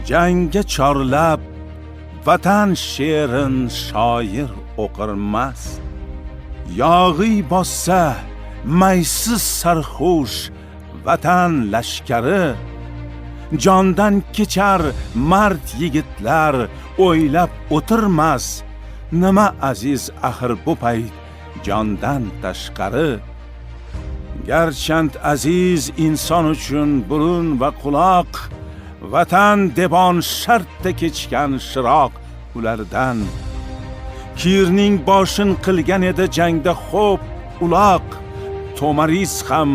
jangga chorlab vatan she'rin shoir o'qirmas. Yog'iy bossa maysiz sarxush vatan lashkari, jondan kechar mard yigitlar o'ylab o'tirmas. Nima aziz axir bu payt jondan tashqari. Garchand aziz inson uchun burun va quloq, vatan devon shartda kechgan shiroq ulardan. Kirning boshin qilgan edi jangda xo'p uloq, Tomariz ham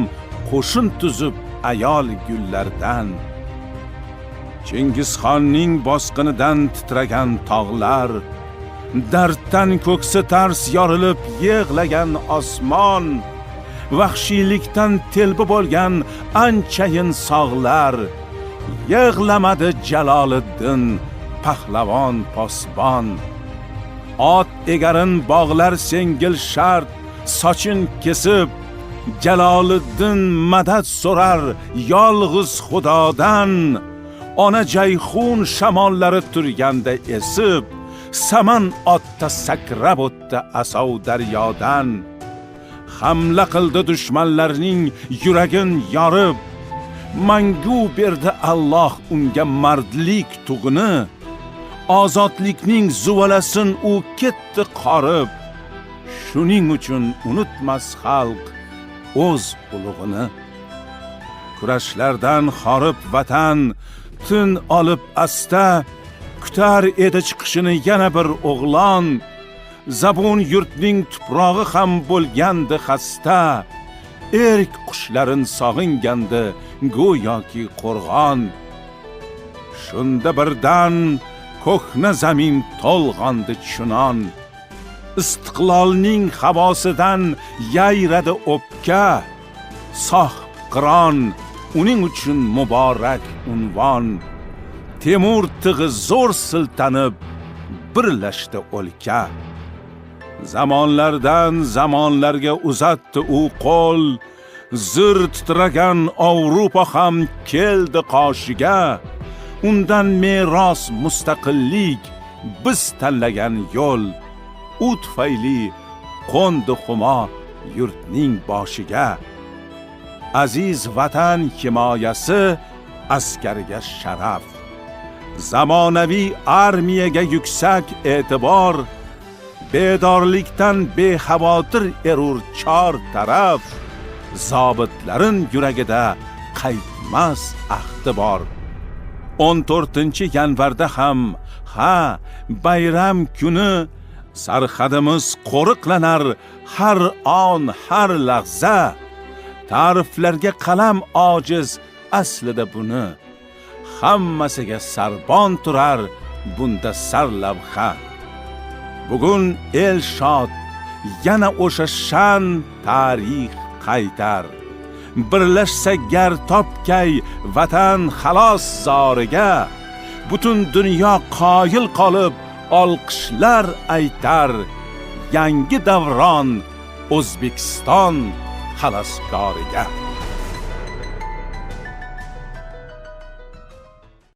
qo'shin tuzib ayol gullardan. Chingizxonning bosqinidan titragan tog'lar, darddan ko'ksi tars yorilib yig'lagan osmon, vahshiylikdan telba bo'lgan anchayin sog'lar, yig'lamadi Jaloliddin pahlavon posbon. Ot egarin bog'lar sengil shart sochin kesib, Jaloliddin madad so'rar yolg'iz Xudodan. Ona Jayxun shamollari turganda esib, saman otda sakrab o'tdi asov daryodan. Hamla qildi dushmanlarning yuragin yorib, mangu berdi Alloh unga mardlik tug'ini. Ozodlikning zuvalasin u ketdi qorib, shuning uchun unutmas xalq o'z ulug'ini. Kurashlardan xorib vatan tin olib asta, kutar edi chiqishini yana bir o'g'lon. Zabun yurtning tuprog'i ham bo'lgandi xasta, erk qushlarin sog'ingandi go'yoki qo'rg'on. Shunda birdan ko'hna zamin to'lg'ondi chunon, istiqlolning havosidan yayradi o'pka. Soh qiron uning uchun muborak unvon, Temur tig'i zo'r siltanib birlashdi o'lka. Zamonlardan zamonlarga uzatdi u qo'l, zir titragan Avrupa ham keldi qoshiga. Undan meros mustaqillik biz tanlagan yo'l, u tufayli qo'ndi humo yurtning boshiga. Aziz vatan himoyasi askarga sharaf, zamonaviy armiyaga yuksak e'tibor, bedorlikdan bexavotir erur chor taraf. Zobitlarin yuragida qaytmas ahdi bor. 14-yanvarda ham bayram kuni, sarhadimiz qo'riqlanar har on har lahza. Ta'riflarga qalam ojiz aslida buni, hammasiga sarbon turar bunda sarlavha. Bugun el shod, yana o'sha shan tarix qaytar. Birlashsa gar topkay vatan xalos zoriga, butun dunyo qoyil qolib olqishlar aytar. Yangi davron O'zbekiston xaloskoriga.